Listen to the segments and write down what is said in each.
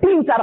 3-4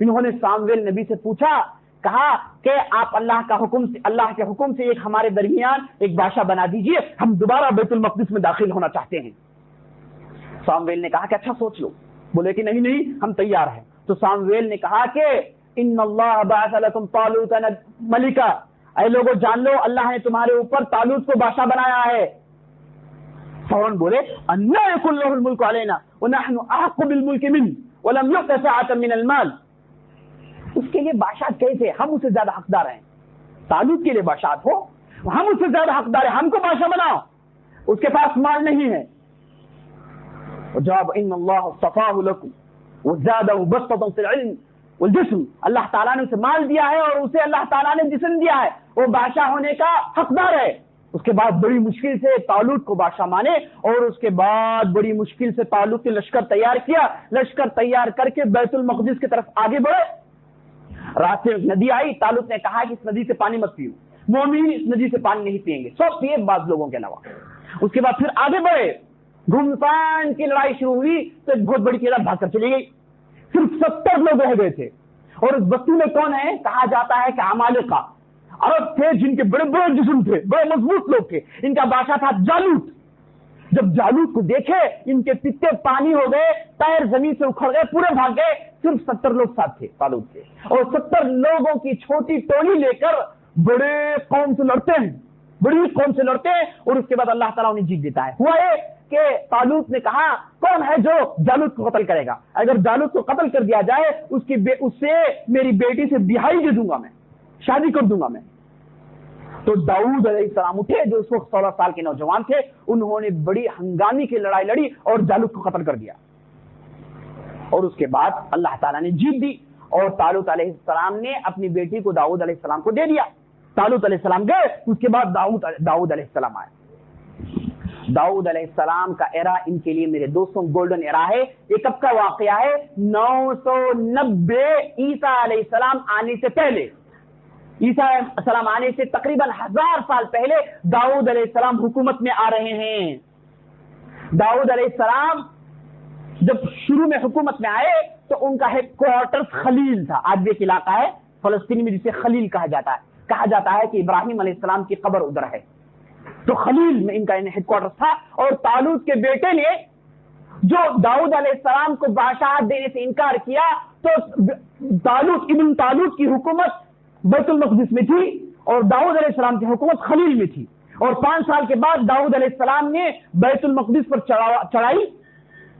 انہوں نے سامویل نبی سے پوچھا، کہا کہ آپ اللہ کے حکم سے ایک ہمارے درمیان ایک بادشاہ بنا دیجئے، ہم دوبارہ بیت المقدس میں داخل ہونا چاہتے ہیں۔ سامویل نے کہا کہ اچھا سوچ لو۔ بولے کہ نہیں ہم تیار ہیں۔ تو سامویل نے کہا کہ ان اللہ بعث لکم طالوت ملکا، اے لوگوں جان لو اللہ نے تمہارے اوپر طالوت کو بادشاہ بنایا ہے۔ فوراً بولے انا یکن لہ الملک علینا ونحن احق بالملک منہ ولم یؤت سعۃ من المال۔ اس کے لیے بادشاہ کیسے؟ ہم اس سے زیادہ حقدار ہیں۔ طالوت کے لیے بادشاہ ہو، ہم اس سے زیادہ حقدار ہیں، ہم کو بادشاہ بناؤ، اس کے پاس مال نہیں ہے۔ جواب ان اللہ اصطفاہ لکم وزادہ بسطۃ فی العلم والجسم، اللہ تعالیٰ نے اسے مال دیا ہے اور اسے اللہ تعالیٰ نے جسم دیا ہے، وہ بادشاہ ہونے کا حقدار ہے۔ اس کے بعد بڑی مشکل سے طالوت کو بادشاہ مانے، اور اس کے بعد بڑی مشکل سے طالوت نے لشکر تیار کیا، لشکر تیار کر کے بیت المقدس کی طرف آگے بڑھے۔ راستے میں ایک ندی آئی، طالوت نے کہا کہ اس ندی سے پانی مت پیو، مومن اس ندی سے پانی نہیں پیئیں گے، سب پیے بعض لوگوں کے علاوہ۔ اس کے بعد پھر آگے بڑھے، گھمسان کی لڑائی شروع ہوئی تو ایک بہت بڑی تعداد بھاگ کر چلی گئی، صرف 70 لوگ رہ گئے تھے۔ اور اس بستی میں کون ہے؟ کہا جاتا ہے کہ عمالقہ، عرب تھے جن کے بڑے بڑے جسم تھے، بڑے مضبوط لوگ تھے، ان کا بادشاہ تھا جالوت۔ جب جالوت کو دیکھے ان کے پتے پانی ہو گئے، پیر زمین سے اکھڑ گئے، پورے بھاگ گئے، صرف 70 لوگ ساتھ تھے طالوت کے، اور 70 لوگوں کی چھوٹی ٹولی لے کر بڑے قوم سے لڑتے ہیں، بڑی قوم سے لڑتے ہیں، اور اس کے بعد اللہ تعالیٰ انہیں جیت دیتا ہے۔ ہوا یہ کہ طالوت نے کہا کون ہے جو جالوت کو قتل کرے گا؟ اگر جالوت کو قتل کر دیا جائے اس سے میری بیٹی سے بیاہی دے دوں گا، میں شادی کر دوں گا میں۔ تو داؤد علیہ السلام اٹھے جو اس وقت 16 سال کے نوجوان تھے، انہوں نے بڑی ہنگامی کی لڑائی لڑی اور جالوت کو قتل کر دیا، اور اس کے بعد اللہ تعالیٰ نے جیت دی، اور طالوت علیہ السلام نے اپنی بیٹی کو داؤد علیہ السلام کو دے دیا۔ طالوت علیہ السلام گئے، اس کے بعد داؤد علیہ السلام آئے۔ داؤد علیہ السلام کا ایرا ان کے لیے میرے دوستوں گولڈن ایرا ہے۔ یہ کب کا واقعہ ہے؟ 990 عیسیٰ علیہ السلام آنے سے پہلے، عیسیٰ علیہ السلام آنے سے تقریباً 1000 سال پہلے داؤد علیہ السلام حکومت میں آ رہے ہیں۔ داؤد علیہ السلام جب شروع میں حکومت میں آئے تو ان کا ہیڈ کوارٹر خلیل تھا، آج بھی ایک علاقہ ہے فلسطین میں جسے خلیل کہا جاتا ہے کہ ابراہیم علیہ السلام کی قبر ادھر ہے، تو خلیل میں ان کا ہیڈ کوارٹر تھا۔ اور طالوت کے بیٹے نے جو داؤد علیہ السلام کو بادشاہت دینے سے انکار کیا، تو ابن طالوت کی حکومت بیت المقدس میں تھی اور داؤد علیہ السلام کی حکومت خلیل میں تھی، اور 5 سال کے بعد داؤد علیہ السلام نے بیت المقدس پر چڑھائی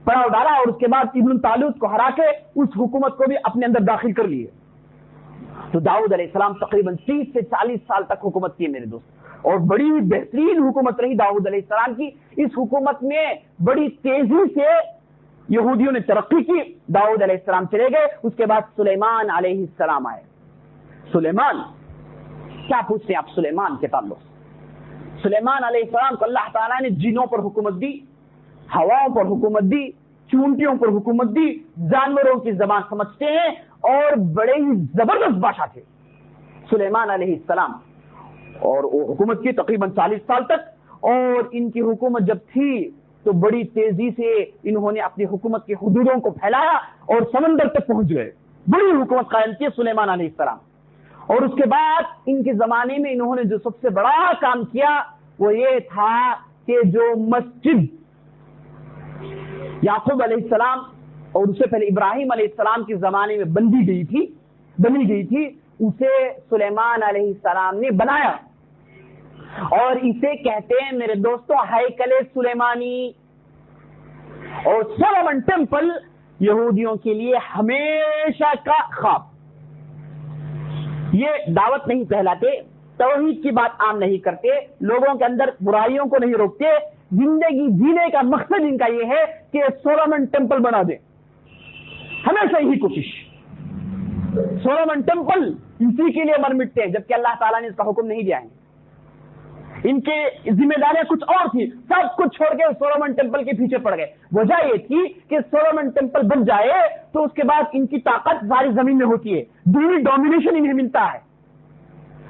پڑاؤ ڈالا، اور اس کے بعد ابن طالوت کو ہرا کے اس حکومت کو بھی اپنے اندر داخل کر لیے۔ تو داؤد علیہ السلام تقریباً 30 سے 40 سال تک حکومت کی میرے دوست، اور بڑی بہترین حکومت رہی داؤد علیہ السلام کی۔ اس حکومت میں بڑی تیزی سے یہودیوں نے ترقی کی، داؤد علیہ السلام چلے گئے، اس کے بعد سلیمان علیہ السلام آئے۔ سلیمان کیا پوچھتے ہیں آپ سلیمان کے تعلق؟ سلیمان علیہ السلام کو اللہ تعالیٰ نے جنوں پر حکومت دی، ہواؤں پر حکومت دی، چونٹیوں پر حکومت دی، جانوروں کی زبان سمجھتے ہیں، اور بڑے ہی زبردست بادشاہ تھے سلیمان علیہ السلام، اور وہ حکومت کی تقریباً 40 سال تک۔ اور ان کی حکومت جب تھی تو بڑی تیزی سے انہوں نے اپنی حکومت کی حدودوں کو پھیلایا اور سمندر تک پہنچ گئے، بڑی حکومت قائم کی سلیمان علیہ السلام۔ اور اس کے بعد ان کے زمانے میں انہوں نے جو سب سے بڑا کام کیا وہ یہ تھا کہ جو مسجد یعقوب علیہ السلام اور اس سے پہلے ابراہیم علیہ السلام کے زمانے میں بنی گئی تھی اسے سلیمان علیہ السلام نے بنایا، اور اسے کہتے ہیں میرے دوستوں ہیکل سلیمانی۔ اور سولومن ٹیمپل یہودیوں کے لیے ہمیشہ کا خواب۔ یہ دعوت نہیں پھیلاتے، توحید کی بات عام نہیں کرتے، لوگوں کے اندر برائیوں کو نہیں روکتے، زندگی جینے کا مقصد ان کا یہ ہے کہ سولومن ٹیمپل بنا دیں، ہمیشہ یہی کوشش۔ سولومن ٹیمپل اسی کے لیے مر مٹتے ہیں، جبکہ اللہ تعالیٰ نے اس کا حکم نہیں دیا ہے۔ ان کے ذمہ داریاں کچھ اور تھی، سب کچھ چھوڑ کے سولومن ٹیمپل کے پیچھے پڑ گئے۔ وجہ یہ تھی کہ سولومن ٹیمپل بن جائے تو اس کے بعد ان کی طاقت ساری زمین میں ہوتی ہے، دینی ڈومینیشن انہیں ملتا ہے،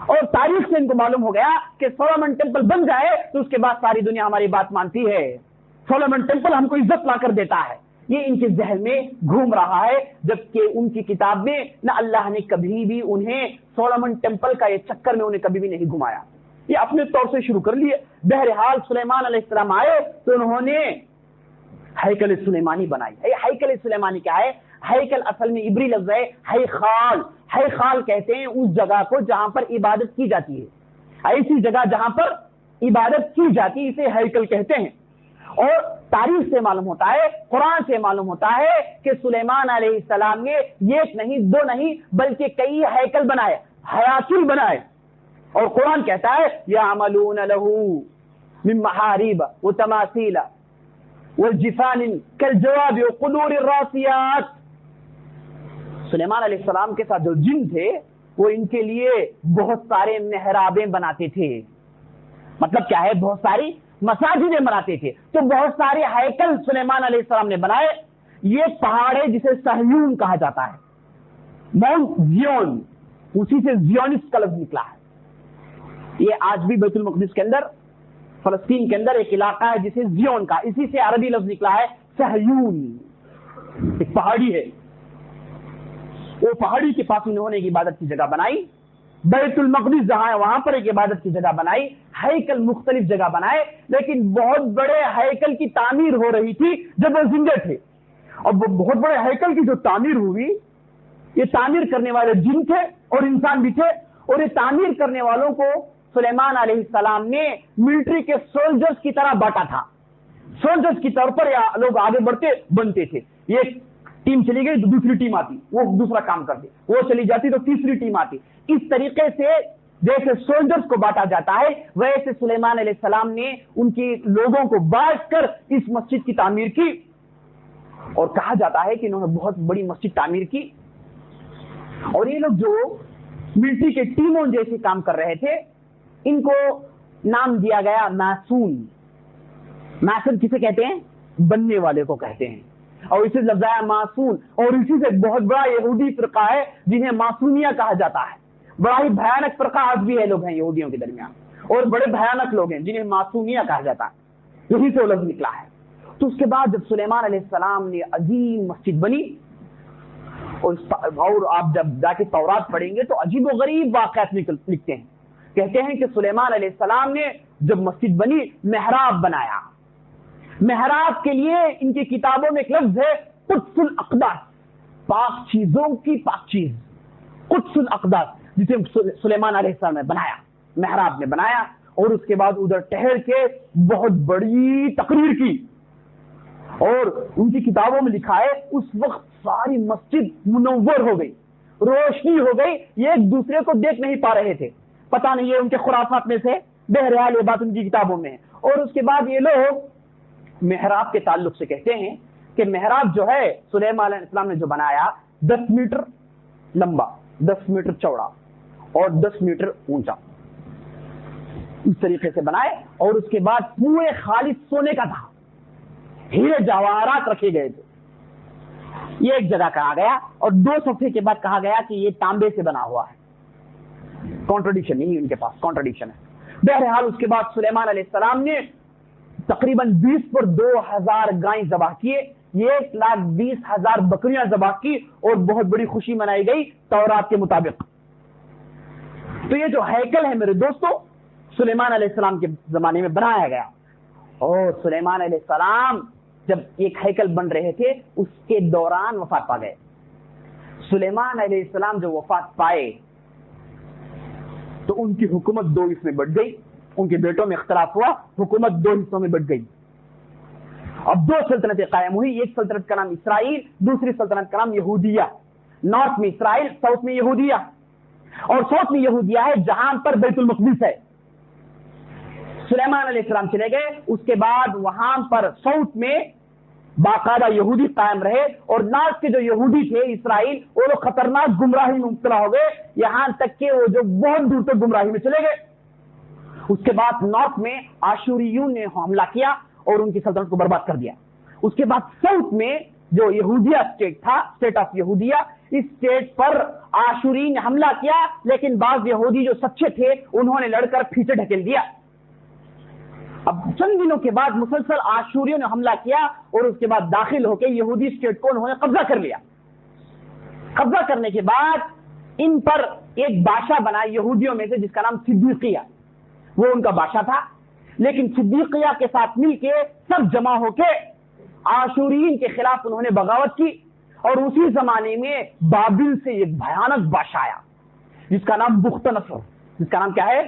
اور تاریخ سے ان کو معلوم ہو گیا کہ سولومن ٹیمپل بن جائے تو اس کے بعد ساری دنیا ہماری بات مانتی ہے، سولومن ٹیمپل ہم کو عزت لا کر دیتا ہے، یہ ان کے ذہن میں گھوم رہا ہے، جبکہ ان کی کتاب میں نہ اللہ نے کبھی بھی انہیں سولومن ٹیمپل کا یہ چکر میں انہیں کبھی بھی نہیں گھمایا، یہ اپنے طور سے شروع کر لیے۔ بہرحال سلیمان علیہ السلام آئے تو انہوں نے ہیکل سلیمانی بنائی۔ ہیکل سلیمانی کیا ہے؟ ہیکل اصل میں عبری لفظ ہے ہیخال۔ ہیخال کہتے ہیں اس جگہ کو جہاں پر عبادت کی جاتی ہے، ایسی جگہ جہاں پر عبادت کی جاتی ہے اسے ہیکل کہتے ہیں۔ اور تاریخ سے معلوم ہوتا ہے، قرآن سے معلوم ہوتا ہے کہ سلیمان علیہ السلام نے ایک نہیں دو نہیں بلکہ کئی ہیکل بنائے، ہیاکل بنائے۔ اور قرآن کہتا ہے یعملون لہ من محاریب وتماثیل والجفان کالجواب وقدور الراسیات۔ سلیمان علیہ السلام کے ساتھ جو جن تھے وہ ان کے لیے بہت سارے محرابیں بناتے تھے، مطلب کیا ہے، بہت ساری مساجدیں بناتے تھے۔ تو بہت سارے ہیکل سلیمان علیہ السلام نے بنائے۔ یہ پہاڑ ہے جسے صہیون کہا جاتا ہے، ماؤنٹ زیون، اسی سے زیونسٹ کا لفظ نکلا ہے۔ یہ آج بھی بیت المقدس کے اندر، فلسطین کے اندر ایک علاقہ ہے جسے زیون کا، اسی سے عربی لفظ نکلا ہے صہیون، ایک پہاڑی ہے۔ وہ پہاڑی کے پاس انہوں نے ایک عبادت کی جگہ بنائی، بیت المقدس جہاں ہے وہاں پر ایک عبادت کی جگہ بنائی، ہیکل مختلف جگہ بنائے، لیکن بہت بڑے ہیکل کی تعمیر ہو رہی تھی جب وہ زندہ تھے۔ اب وہ بہت بڑے ہیکل کی جو تعمیر ہوئی، یہ تعمیر کرنے والے جن تھے اور انسان بھی تھے، اور یہ تعمیر کرنے والوں کو سلیمان علیہ السلام نے ملٹری کے سولجرز کی طرح بانٹا تھا۔ سولجرز کی طور پر لوگ آگے بنتے تھے، یہ ٹیم چلی گئی تو دوسری ٹیم آتی، وہ دوسرا کام کرتی، وہ چلی جاتی تو تیسری ٹیم آتی۔ اس طریقے سے جیسے سولجرز کو بانٹا جاتا ہے ویسے سلیمان علیہ السلام نے ان کی لوگوں کو بانٹ کر اس مسجد کی تعمیر کی، اور کہا جاتا ہے کہ انہوں نے بہت بڑی مسجد تعمیر کی۔ اور یہ لوگ جو ملٹری کے ٹیموں جیسے کام کر رہے تھے ان کو نام دیا گیا ماسون۔ ماسون کسے کہتے ہیں؟ بننے والے کو کہتے ہیں، اور اسے لفظ آیا ماسون، اور اسی سے بہت بڑا یہودی فرقہ ہے جنہیں ماسونیہ کہا جاتا ہے۔ بڑا ہی بھیانک فرقہ آج بھی ہے، لوگ ہیں یہودیوں کے درمیان، اور بڑے بھیانک لوگ ہیں جنہیں ماسونیہ کہا جاتا ہے، یہی سے وہ لفظ نکلا ہے۔ تو اس کے بعد جب سلیمان علیہ السلام نے عظیم مسجد بنی، اور آپ جب جا کے تورات پڑھیں گے تو عجیب و غریب واقعات لکھتے ہیں، کہتے ہیں کہ سلیمان علیہ السلام نے جب مسجد بنی محراب بنایا۔ محراب کے لیے ان کی کتابوں میں ایک لفظ ہے قدس الاقداس، پاک چیزوں کی پاک چیز، قدس الاقداس، جسے سلیمان علیہ السلام نے بنایا، محراب میں بنایا، اور اس کے بعد ادھر ٹہر کے بہت بڑی تقریر کی۔ اور ان کی کتابوں میں لکھا ہے اس وقت ساری مسجد منور ہو گئی، روشنی ہو گئی، یہ ایک دوسرے کو دیکھ نہیں پا رہے تھے، پتہ نہیں یہ ان کے خرافات میں سے، بہرحال یہ بات ان کی کتابوں میں ہے۔ اور اس کے بعد یہ لوگ محراب کے تعلق سے کہتے ہیں کہ محراب جو ہے سلیمان علیہ السلام نے جو بنایا 10 میٹر لمبا، 10 میٹر چوڑا اور 10 میٹر اونچا، اس طریقے سے بنائے، اور اس کے بعد پورے خالص سونے کا تھا، ہیرے جواہرات رکھے گئے تھے۔ یہ ایک جگہ کہا گیا، اور 2 صفحے کے بعد کہا گیا کہ یہ تانبے سے بنا ہوا ہے۔ کانٹرڈکشن نہیں ان کے پاس، کانٹرڈکشن ہے۔ بہرحال اس کے بعد سلیمان علیہ السلام نے تقریباً 20 پر 2000 گائیں ذبح کیے، 1,20,000 بکریاں ذبح کی، اور بہت بڑی خوشی منائی گئی تورات کے مطابق۔ تو یہ جو ہیکل ہے میرے دوستو سلیمان علیہ السلام کے زمانے میں بنایا گیا، اور سلیمان علیہ السلام جب ایک ہیکل بن رہے تھے اس کے دوران وفات پا گئے۔ سلیمان علیہ السلام جو وفات پائے تو ان کی حکومت 2 حصوں میں بٹ گئی، ان کے بیٹوں میں اختلاف ہوا، حکومت 2 حصوں میں بٹ گئی۔ اب 2 سلطنتیں قائم ہوئی، ایک سلطنت کا نام اسرائیل، دوسری سلطنت کا نام یہودیہ۔ نارتھ میں اسرائیل، ساؤتھ میں یہودیہ، اور ساؤتھ میں یہودیہ ہے جہاں پر بیت المقدس ہے۔ سلیمان علیہ السلام چلے گئے، اس کے بعد وہاں پر ساؤتھ میں باقاعدہ یہودی قائم رہے، اور نارتھ کے جو یہودی تھے اسرائیل وہ لوگ خطرناک گمراہی میں مبتلا ہو گئے، یہاں تک کہ وہ جو بہت دور تک گمراہی میں چلے گئے۔ اس کے بعد نارتھ میں آشوریون نے حملہ کیا اور ان کی سلطنت کو برباد کر دیا۔ اس کے بعد ساؤتھ میں جو یہودیہ اسٹیٹ تھا، اسٹیٹ آف یہودیہ، اس اسٹیٹ پر آشوری نے حملہ کیا، لیکن بعض یہودی جو سچے تھے انہوں نے لڑ کر پیچھے ڈھکیل دیا۔ اب چند دنوں کے بعد مسلسل آشوریوں نے حملہ کیا اور اس کے بعد داخل ہو کے یہودی اسٹیٹ کو انہوں نے قبضہ کر لیا. قبضہ کرنے کے بعد ان پر ایک بادشاہ بنا یہودیوں میں سے جس کا نام صدیقیہ، وہ ان کا بادشاہ تھا. لیکن صدیقیہ کے ساتھ مل کے سب جمع ہو کے آشورین کے خلاف انہوں نے بغاوت کی. اور اسی زمانے میں بابل سے ایک بھیانک بادشاہ آیا جس کا نام بخت نصر. جس کا نام کیا ہے؟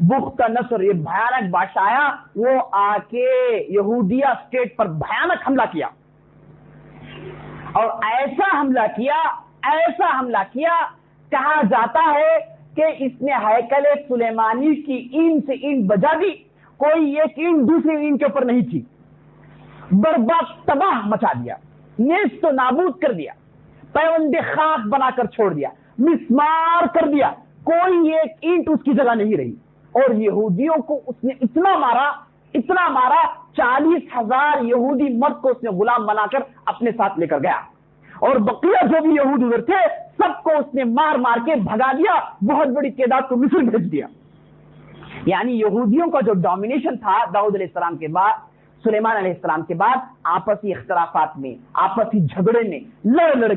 بخت نصر. یہ بھیانک بادشاہ آیا، وہ آ کے یہودیہ اسٹیٹ پر بھیانک حملہ کیا. اور ایسا حملہ کیا کہا جاتا ہے کہ اس نے ہیکل سلیمانی کی اینٹ سے اینٹ بجا دی. کوئی ایک اینٹ دوسری اینٹ کے اوپر نہیں تھی. برباد تباہ مچا دیا، نیست و نابود کر دیا، پیوند خاک بنا کر چھوڑ دیا، مسمار کر دیا. کوئی ایک اینٹ اس کی جگہ نہیں رہی. اور یہودیوں کو اس نے اتنا مارا 40,000 یہودی مرد کو اس نے غلام بنا کر اپنے ساتھ لے کر گیا. اور بقیہ جو بھی یہود ادھر تھے سب کو اس نے مار کے بھگا دیا. بہت بڑی تعداد کو مصر بھیج دیا. یعنی یہودیوں کا جو ڈومینیشن تھا داؤد علیہ السلام کے بعد، سلیمان علیہ السلام کے بعد، آپسی اختلافات میں، آپسی جھگڑے میں، لڑ لڑ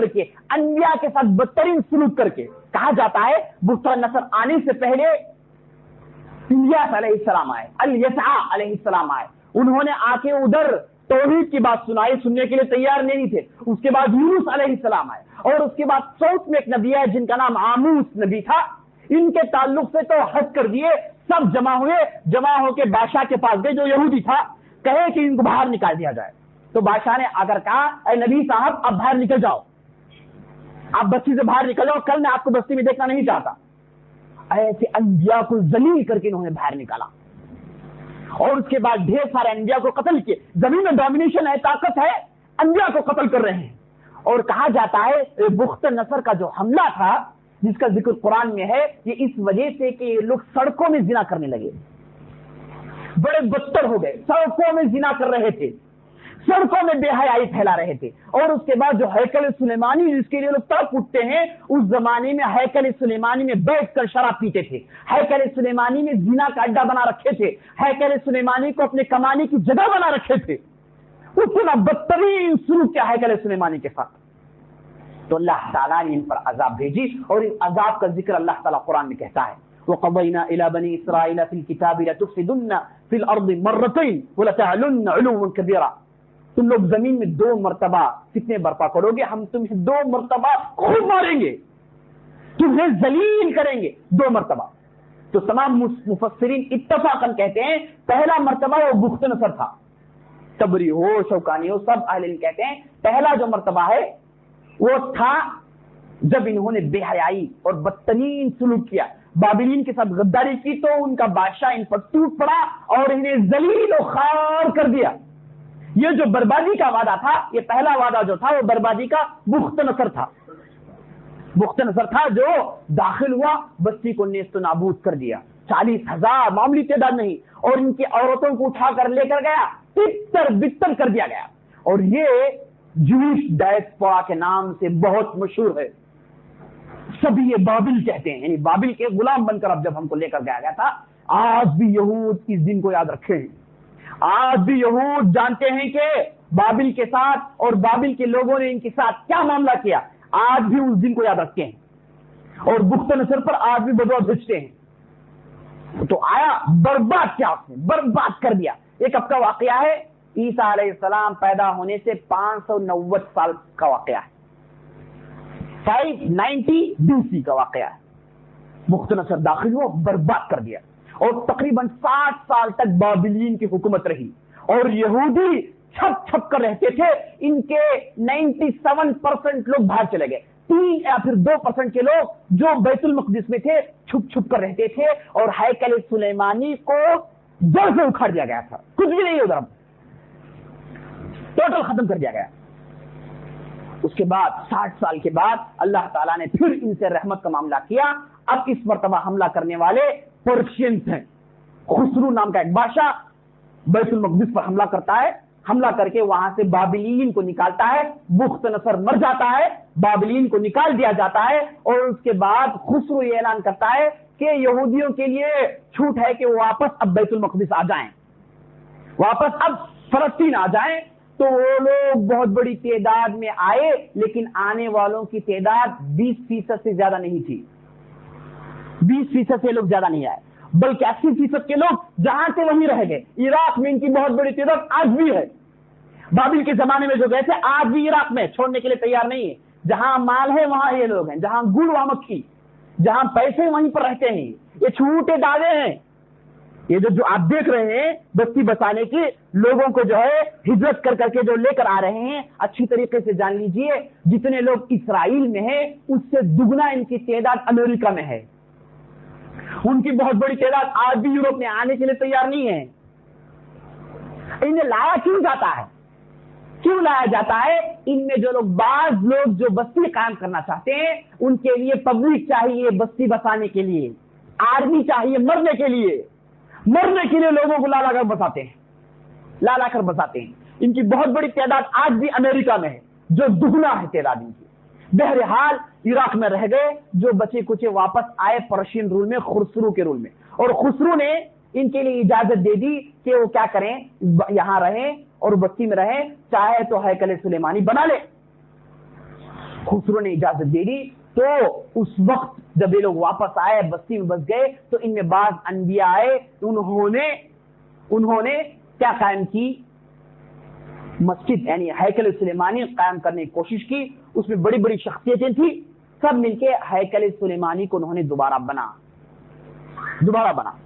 کے انبیاء کے ساتھ بدترین سلوک کر کے. کہا جاتا ہے بخت نصر آنے سے پہلے الیاس علیہ السلام آئے، الیسع علیہ السلام آئے. انہوں نے آ کے ادھر توحید کی بات سنائی، سننے کے لیے تیار نہیں تھے. اس کے بعد یونس علیہ السلام آئے. اور اس کے بعد سوت میں ایک نبی ہے جن کا نام آموس نبی تھا. ان کے تعلق سے تو حد کر دیے. سب جمع ہو کے بادشاہ کے پاس گئے جو یہودی تھا، کہے کہ ان کو باہر نکال دیا جائے. تو بادشاہ نے اگر کہا اے نبی صاحب آپ باہر نکل جاؤ، آپ بستی سے باہر نکل جاؤ، کل میں آپ کو بستی میں دیکھنا نہیں چاہتا. ایسے انبیاء کو ذلیل کر کے انہوں نے باہر نکالا. اور اس کے بعد ڈھیر سارے انبیاء کو قتل کیے. زمین میں ڈومینیشن ہے، طاقت ہے، انبیاء کو قتل کر رہے ہیں. اور کہا جاتا ہے بخت نصر کا جو حملہ تھا جس کا ذکر قرآن میں ہے، یہ اس وجہ سے کہ یہ لوگ سڑکوں میں زنا کرنے لگے، بڑے بدتر ہو گئے. سڑکوں میں زنا کر رہے تھے، سڑکوں میں بے حیائی پھیلا رہے تھے. اور اس کے بعد جو ہیکل سلیمانی جس کے لیے لوگ تڑپ اٹھتے ہیں، اس زمانے میں ہیکل سلیمانی میں بیٹھ کر شراب پیتے تھے. ہیکل سلیمانی میں زنا کا اڈا بنا رکھے تھے. ہیکل سلیمانی کو اپنے کمانے کی جگہ بنا رکھے تھے. اتنا بدترین سلوک کیا ہیکل سلیمانی کے ساتھ. تو اللہ تعالیٰ نے ان پر عذاب بھیجی. اور اس عذاب کا ذکر اللہ تعالیٰ قرآن میں کہتا ہے وَقَضَيْنَا إِلَى بَنِي إِسْرَائِيلَ فِي الْكِتَابِ لَتُفْسِدُنَّ فِي الْأَرْضِ مَرَّتَيْنِ وَلَتَعْلُنَّ عُلُوًّا كَبِيرًا. تم لوگ زمین میں 2 مرتبہ فتنے برپا کرو گے، ہم تمہیں 2 مرتبہ خود ماریں گے، تمہیں ذلیل کریں گے 2 مرتبہ. تو تمام مفسرین اتفاقاً کہتے ہیں پہلا مرتبہ وہ بخت نصر تھا. تبری ہو، شوکانی ہو، سب اہل علم کہتے ہیں پہلا جو مرتبہ ہے وہ تھا جب انہوں نے بے حیائی اور بدترین سلوک کیا، بابلین کے ساتھ غداری کی، تو ان کا بادشاہ ان پر ٹوٹ پڑا اور انہیں ذلیل و خوار کر دیا. یہ جو بربادی کا وعدہ تھا، یہ پہلا وعدہ جو تھا وہ بربادی کا بخت نصر تھا. بخت نصر تھا جو داخل ہوا، بستی کو نیست و نابود کر دیا. 40,000 معمولی تعداد نہیں. اور ان کی عورتوں کو اٹھا کر لے کر گیا، تتر بتر کر دیا گیا. اور یہ جوش ڈائسپورا کے نام سے بہت مشہور ہے. سبھی یہ بابل کہتے ہیں، یعنی بابل کے غلام بن کر اب جب ہم کو لے کر گیا تھا. آج بھی یہود اس دن کو یاد رکھے ہیں. آج بھی یہود جانتے ہیں کہ بابل کے ساتھ اور بابل کے لوگوں نے ان کے ساتھ کیا معاملہ کیا. آج بھی اس دن کو یاد رکھتے ہیں اور بخت نصر پر آج بھی بدعا بھیجتے ہیں. تو آیا برباد کیا، اس نے برباد کر دیا. ایک اب کا واقعہ ہے، عیسیٰ علیہ السلام پیدا ہونے سے 590 سال کا واقعہ ہے. 590 BC کا واقعہ ہے. بخت نصر داخل ہوا، برباد کر دیا. اور تقریباً 60 سال تک بابلین کی حکومت رہی. اور یہودی چھپ چھپ کر رہتے تھے. ان کے 97% لوگ باہر چلے گئے. 3 یا پھر 2% کے لوگ جو بیت المقدس میں تھے چھپ چھپ کر رہتے تھے. اور ہیکل سلیمانی کو جڑ سے اکھاڑ دیا گیا تھا. کچھ بھی نہیں ادھر، ٹوٹل ختم کر دیا گیا. اس کے بعد 60 سال کے بعد اللہ تعالیٰ نے پھر ان سے رحمت کا معاملہ کیا. اب اس مرتبہ حملہ کرنے والے پرشینس ہیں. خسرو نام کا ایک بادشاہ بیت المقدس پر حملہ کرتا ہے. حملہ کر کے وہاں سے بابلین کو نکالتا ہے. بخت نصر مر جاتا ہے، بابلین کو نکال دیا جاتا ہے. اور اس کے بعد خسرو یہ اعلان کرتا ہے کہ یہودیوں کے لیے چھوٹ ہے کہ وہ واپس اب بیت المقدس آ جائیں. واپس اب فلسطین آ جائیں تو وہ لوگ بہت بڑی تعداد میں آئے، لیکن آنے والوں کی تعداد 20% سے زیادہ نہیں تھی. 20% سے لوگ زیادہ نہیں آئے، بلکہ 80% کے لوگ جہاں سے وہیں رہ گئے. عراق میں ان کی بہت بڑی تعداد آج بھی ہے. بابل کے زمانے میں جو گئے تھے آج بھی عراق میں چھوڑنے کے لیے تیار نہیں ہے. جہاں مال ہے وہاں یہ لوگ ہیں، جہاں گڑ وہاں مکھی، جہاں پیسے وہیں پر رہتے ہیں. یہ چھوٹے دعوے ہیں. یہ جو آپ دیکھ رہے ہیں بستی بسانے کی، لوگوں کو جو ہے ہجرت کر کے جو لے کر آ رہے ہیں، اچھی طریقے سے جان لیجئے جتنے لوگ اسرائیل میں ہیں اس سے دگنا ان کی تعداد امریکہ میں ہے. ان کی بہت بڑی تعداد آج بھی یورپ میں آنے کے لیے تیار نہیں ہے. انہیں لایا کیوں جاتا ہے؟ کیوں لایا جاتا ہے؟ ان میں جو لوگ بعض لوگ جو بستی قائم کرنا چاہتے ہیں ان کے لیے پبلک چاہیے، بستی بسانے کے لیے آرمی چاہیے، مرنے کے لیے لوگوں کو لا کر بساتے ہیں. ان کی بہت بڑی تعداد آج بھی امریکہ میں ہے جو دگنا ہے تعداد ان کی. بہرحال عراق میں رہ گئے، جو بچے کچے واپس آئے پرشین رول میں، خسرو کے رول میں، اور خسرو نے ان کے لیے اجازت دے دی کہ وہ کیا کریں، یہاں رہیں اور بستی میں رہیں، چاہے تو ہیکل سلیمانی بنا لے. خسرو نے اجازت دے دی. تو اس وقت جب یہ لوگ واپس آئے، بستی میں بس گئے، تو ان میں بعض انبیاء آئے. انہوں نے کیا قائم کی؟ مسجد یعنی ہیکل سلیمانی قائم کرنے کی کوشش کی. اس میں بڑی بڑی شخصیتیں تھیں، سب مل کے ہیکل سلیمانی کو انہوں نے دوبارہ بنا.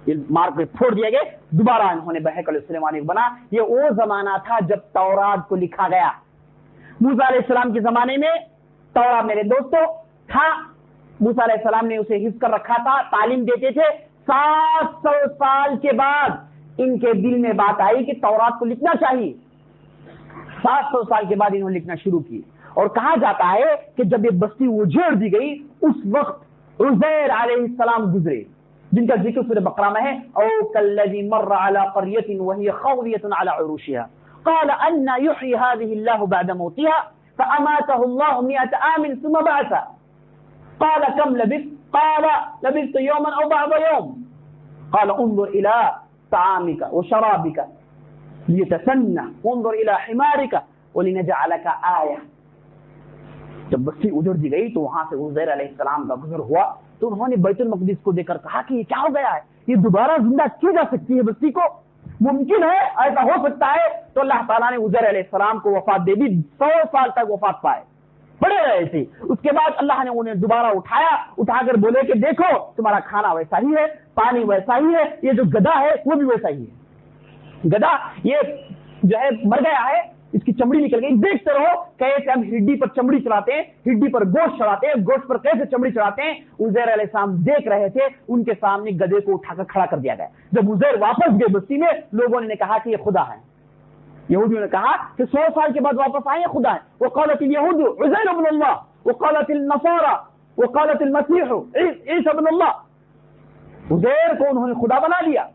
یہ مار کے پھوڑ دیے گئے، دوبارہ انہوں نے ہیکل سلیمانی کو بنا. یہ وہ زمانہ تھا جب تورات کو لکھا گیا. موسیٰ علیہ السلام کے زمانے میں تورات میرے دوستو تھا. موسیٰ علیہ السلام نے اسے حفظ کر رکھا تھا، تعلیم دیتے تھے. 700 سال کے بعد ان کے دل میں بات آئی کہ تورات کو لکھنا چاہیے. 700 سال کے بعد انہوں نے لکھنا شروع کی. اور کہا جاتا ہے کہ جب یہ بستی اجیڑ دی گئی اس وقت عزیر علیہ السلام گزرے، جن کا ذکر سورہ بقرہ میں ہے. او کالذی مر علی قریۃ وہی خاویۃ علی عروشها قال ان یحیی هذه الله بعد موتها فاماته الله 100 عام ثم بعثه قال كم لبثت قال لبثت يوما او بعض يوم قال انظر الى طعامك وشرابك ليتسنى وانظر الى حمارك ولنجعلك آية. جب بستی اجڑ دی گئی تو وہاں سے عزیر علیہ السلام کا گزر ہوا تو انہوں نے بیت المقدس کو دیکھ کر کہا کہ یہ کیا ہو گیا ہے، یہ دوبارہ زندہ کی جا سکتی ہے بستی کو؟ ممکن ہے، ایسا ہو سکتا ہے. تو اللہ تعالیٰ نے عزیر علیہ السلام کو وفات دے دی. 100 سال تک وفات پائے، پڑے رہے تھے. اس کے بعد اللہ نے انہیں دوبارہ اٹھا کر بولے کہ دیکھو تمہارا کھانا ویسا ہی ہے، پانی ویسا ہی ہے، یہ جو گدھا ہے وہ بھی ویسا ہی ہے. گدھا یہ جو ہے مر گیا ہے، اس کی چمڑی نکل گئی. دیکھتے رہو کیسے ہم ہڈی پر چمڑی چڑھاتے ہیں، ہڈی پر گوشت چڑھاتے ہیں، گوشت پر کیسے چمڑی چڑھاتے ہیں. عزیر علیہ السلام دیکھ رہے تھے، ان کے سامنے گدھے کو اٹھا کر کھڑا کر دیا گیا. جب عزیر واپس گئے بستی میں، لوگوں نے کہا کہ یہ خدا ہے. یہودیوں نے کہا کہ 100 سال کے بعد واپس آئے خدا ہے. وقالت اليهود عزير ابن الله وقالت النصارى وقالت المسيح عيسى ابن الله. عزیر کو انہوں نے خدا بنا لیا.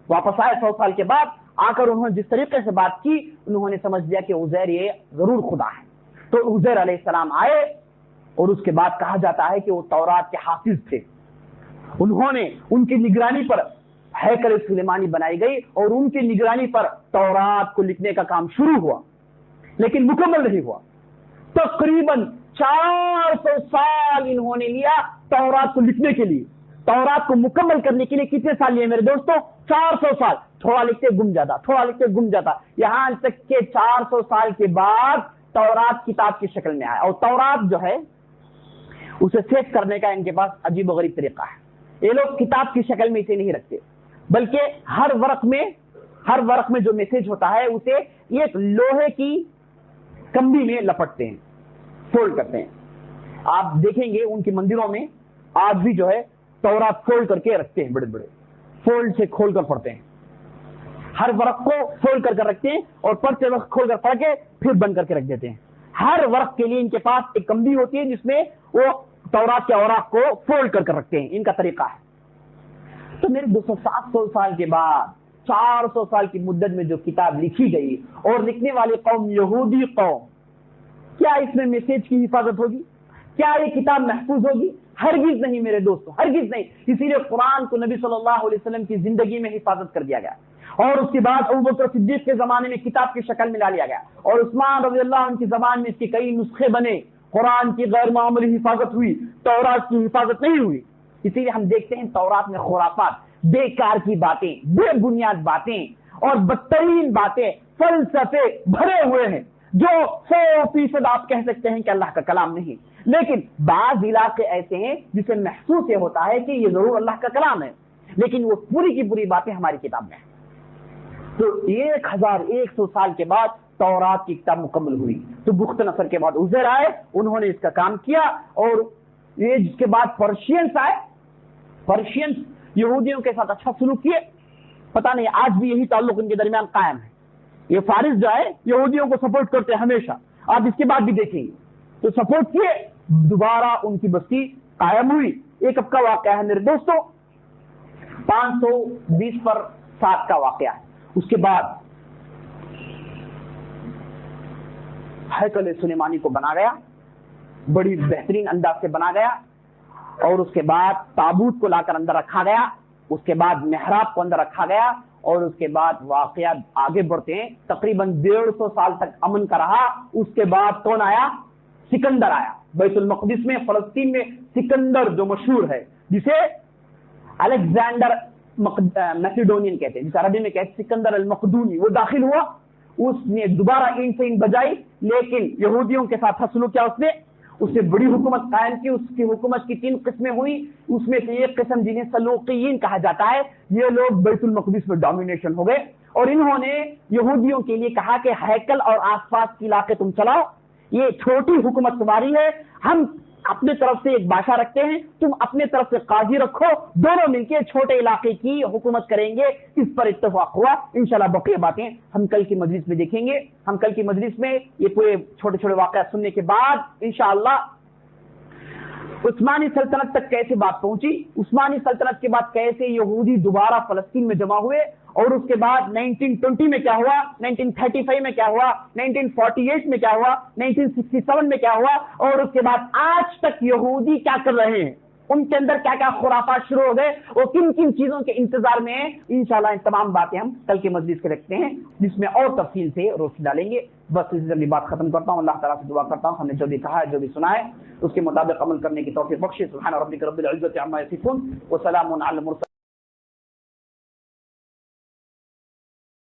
واپس آئے 100 سال کے بعد، آ کر انہوں نے جس طریقے سے بات کی انہوں نے سمجھ لیا کہ عزیر یہ ضرور خدا ہے. تو عزیر علیہ السلام آئے اور اس کے بعد کہا جاتا ہے کہ وہ تورات کے حافظ تھے. انہوں نے ان کی نگرانی پر ہیکل سلیمانی بنائی گئی اور ان کی نگرانی پر تورات کو لکھنے کا کام شروع ہوا، لیکن مکمل نہیں ہوا. تقریباً 400 سال انہوں نے لیا تورات کو لکھنے کے لیے. تورات کو مکمل کرنے کے لیے کتنے سال لیے میرے دوستوں؟ 400 سال. تھوڑا لکھتے گم جاتا، یہاں تک کہ 400 سال کے بعد تورات کتاب کی شکل میں آیا. اور تورات جو ہے اسے سیو کرنے کا ان کے پاس عجیب و غریب طریقہ ہے. یہ لوگ کتاب کی شکل میں اسے نہیں رکھتے، بلکہ ہر ورق میں جو میسج ہوتا ہے اسے ایک لوہے کی کمبی میں لپٹتے ہیں، فولڈ کرتے ہیں. آپ دیکھیں گے ان کے مندروں میں آج بھی جو ہے تورات فولڈ کر کے رکھتے ہیں، بڑے فولڈ سے کھول کر پڑھتے ہیں. ہر ورق کو فولڈ کر رکھتے ہیں اور پڑھتے وقت کھول کر پڑھ کے پھر بند کر کے رکھ دیتے ہیں. ہر ورق کے لیے ان کے پاس ایک کمبی ہوتی ہے جس میں وہ تورات کے اوراق کو فولڈ کر رکھتے ہیں. ان کا طریقہ ہے. تو میرے 700 سال کے بعد 400 سال کی مدت میں جو کتاب لکھی گئی اور لکھنے والی قوم یہودی قوم، کیا اس میں میسج کی حفاظت ہوگی؟ کیا یہ کتاب محفوظ ہوگی؟ ہرگز نہیں میرے دوستوں، ہرگز نہیں. اسی لیے قرآن کو نبی صلی اللہ علیہ وسلم کی زندگی میں حفاظت کر دیا گیا. اور اس کے بعد ابوبکر صدیق کے زمانے میں کتاب کی شکل میں لا لیا گیا، اور عثمان رضی اللہ عنہ کی زبان میں اس کے کئی نسخے بنے، قرآن کی غیر معمولی حفاظت ہوئی، تورات کی حفاظت نہیں ہوئی۔ اسی لیے ہم دیکھتے ہیں تورات میں خرافات، بیکار کی باتیں، بے بنیاد باتیں اور بدترین باتیں، فلسفے بھرے ہوئے ہیں جو 100% آپ کہہ سکتے ہیں کہ اللہ کا کلام نہیں، لیکن بعض علاقے ایسے ہیں جسے محسوس یہ ہوتا ہے کہ یہ ضرور اللہ کا کلام ہے، لیکن وہ پوری کی پوری باتیں ہماری کتاب میں ہیں۔ تو 1100 سال کے بعد تورات کی کتاب مکمل ہوئی، تو بخت نصر کے بعد عزیر آئے، انہوں نے اس کا کام کیا، اور یہ جس کے بعد پرشینس آئے، پرشینس یہودیوں کے ساتھ اچھا سلوک کیے، پتہ نہیں آج بھی یہی تعلق ان کے درمیان قائم ہے۔ یہ فارس جو ہے یہودیوں کو سپورٹ کرتے ہیں ہمیشہ، آپ اس کے بعد بھی دیکھیں گے، تو سپورٹ کیے، دوبارہ ان کی بستی قائم ہوئی۔ ایک اب کا واقعہ ہے میرے دوستوں، 520 پر 7 کا واقعہ ہے۔ اس کے بعد ہیکل سلیمانی کو بنا گیا، بڑی بہترین انداز سے بنا گیا، اور اس کے بعد تابوت کو لا کر اندر رکھا گیا، اس کے بعد محراب کو اندر رکھا گیا، اور اس کے بعد واقعات آگے بڑھتے ہیں، تقریباً 150 سال تک امن کا رہا۔ اس کے بعد کون آیا؟ سکندر آیا۔ بیت المقدس میں، فلسطین میں سکندر جو مشہور ہے، جسے الیگزینڈر میسیڈونین کہتے ہیں، جس عربی میں کہتے ہیں سکندر المقدونی، وہ داخل ہوا، اس نے دوبارہ اینٹ سے اینٹ بجائی، لیکن یہودیوں کے ساتھ سلوک کیا اس نے بڑی حکومت قائم کی۔ اس کی حکومت کی 3 قسمیں ہوئی، اس میں سے ایک قسم جنہیں سلوقیین کہا جاتا ہے، یہ لوگ بیت المقدس میں ڈومینیشن ہو گئے، اور انہوں نے یہودیوں کے لیے کہا کہ ہیکل اور آس پاس کے علاقے تم چلاؤ، یہ چھوٹی حکومت تمہاری ہے، ہم اپنے طرف سے ایک بادشاہ رکھتے ہیں، تم اپنے طرف سے قاضی رکھو، دونوں مل کے چھوٹے علاقے کی حکومت کریں گے۔ اس پر اتفاق ہوا۔ انشاءاللہ بقیہ باتیں ہم کل کی مجلس میں دیکھیں گے۔ ہم کل کی مجلس میں یہ پورے چھوٹے چھوٹے واقعات سننے کے بعد انشاءاللہ عثمانی سلطنت تک کیسے بات پہنچی، عثمانی سلطنت کے بعد کیسے یہودی دوبارہ فلسطین میں جمع ہوئے، اور اس کے بعد 1920 میں کیا ہوا، 1935 میں کیا ہوا، 1948 میں کیا ہوا، 1967 میں کیا ہوا، اور اس کے بعد آج تک یہودی کیا کر رہے ہیں، ان کے اندر کیا کیا خرافات شروع ہو گئے، اور کن کن چیزوں کے انتظار میں ہیں۔ انشاءاللہ ان تمام باتیں ہم کل کے مجلس کے رکھتے ہیں، جس میں اور تفصیل سے روشنی ڈالیں گے۔ بس اس لیے بات ختم کرتا ہوں، اللہ تعالیٰ سے دعا کرتا ہوں ہم نے جو بھی کہا ہے، جو بھی سنا ہے، اس کے مطابق عمل کرنے کی توفیق بخشے۔ سبحان ربک رب العزت عما یصفون وسلام علی المرسلین۔